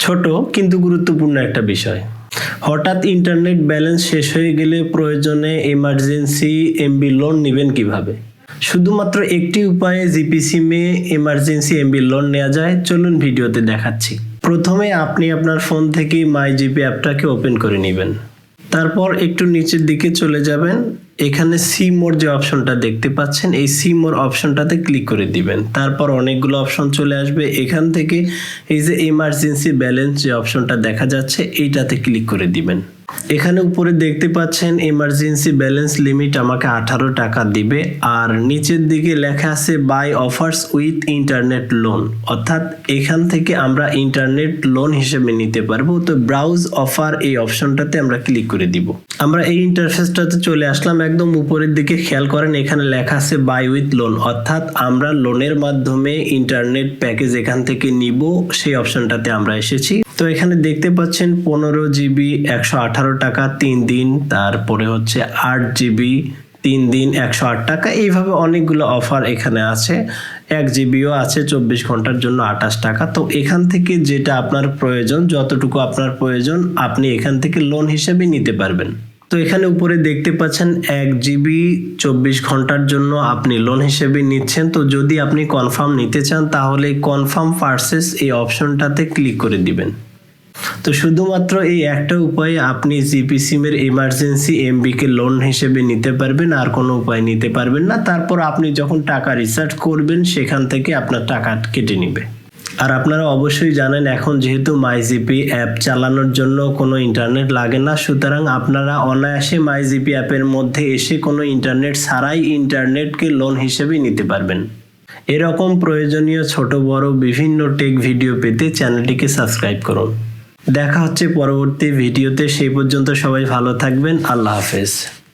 ছোট কিন্তু গুরুত্বপূর্ণ একটা বিষয়। হঠাৎ ইন্টারনেট ব্যালেন্স শেষ হয়ে গেলে প্রয়োজনে এমার্জেন্সি এমবি লোন নেবেন কিভাবে? শুধুমাত্র একটি উপায়ে জিপি সিমে এমার্জেন্সি এমবি লোন নেওয়া যায়, চলুন ভিডিওতে দেখাচ্ছি। প্রথমে আপনি আপনার ফোন থেকে মাই জিপি অ্যাপটাকে ওপেন করে নেবেন। তারপর একটু নিচের দিকে চলে যাবেন, এখানে সি মোর যে অপশনটা দেখতে পাচ্ছেন, এই সি মোর অপশনটাতে ক্লিক করে দিবেন। তারপর অনেকগুলো অপশন চলে আসবে, এখান থেকে এই যে এমার্জেন্সি ব্যালেন্স যে অপশনটা দেখা যাচ্ছে এইটাতে ক্লিক করে দিবেন। এখানে উপরে দেখতে পাচ্ছেন এমার্জেন্সি ব্যালেন্স লিমিট আমাকে 18 টাকা দিবে, আর নিচের দিকে লেখা আছে buy offers with internet loan, অর্থাৎ এখান থেকে আমরা ইন্টারনেট লোন হিসেবে নিতে পারবো। তো ব্রাউজ অফার এই অপশনটাতে আমরা ক্লিক করে দিব। আমরা এই ইন্টারফেসটাতে চলে আসলাম, একদম উপরের দিকে খেয়াল করেন এখানে লেখা আছে বাই উইথ লোন, অর্থাৎ আমরা লোনের মাধ্যমে ইন্টারনেট প্যাকেজ এখান থেকে নিব, সেই অপশনটাতে আমরা এসেছি। তো এখানে দেখতে পাচ্ছেন 15 জিবি 118 টাকা 3 দিন, তারপরে হচ্ছে 8 জিবি 3 দিন 108 টাকা, এইভাবে অনেকগুলো অফার এখানে আছে। 1 জিবিও আছে 24 ঘন্টার জন্য 28 টাকা। তো এখান থেকে যেটা আপনার প্রয়োজন, যতটুকু আপনার প্রয়োজন আপনি এখান থেকে লোন হিসেবে নিতে পারবেন। তো এখানে উপরে দেখতে পাচ্ছেন 1 জিবি 24 ঘন্টার জন্য আপনি লোন হিসেবে নিচ্ছেন। তো যদি আপনি কনফার্ম নিতে চান তাহলে কনফার্ম পারচেজ এই অপশনটাতে ক্লিক করে দিবেন। তো শুধুমাত্র এই একটা উপায়ে আপনি জিপি সিমের এমার্জেন্সি এমবিকে লোন হিসেবে নিতে পারবেন, আর কোনো উপায় নিতে পারবেন না। তারপর আপনি যখন টাকা রিচার্জ করবেন সেখান থেকে আপনার টাকা কেটে নেবে। আর আপনারা অবশ্যই জানেন এখন যেহেতু মাই জিপি অ্যাপ চালানোর জন্য কোনো ইন্টারনেট লাগে না, সুতরাং আপনারা অনায়াসে মাই জিপি অ্যাপের মধ্যে এসে কোনো ইন্টারনেট ছাড়াই ইন্টারনেটকে লোন হিসেবে নিতে পারবেন। এরকম প্রয়োজনীয় ছোট বড় বিভিন্ন টেক ভিডিও পেতে চ্যানেলটিকে সাবস্ক্রাইব করুন। দেখা হচ্ছে পরবর্তী ভিডিওতে, সেই পর্যন্ত সবাই ভালো থাকবেন। আল্লাহ হাফেজ।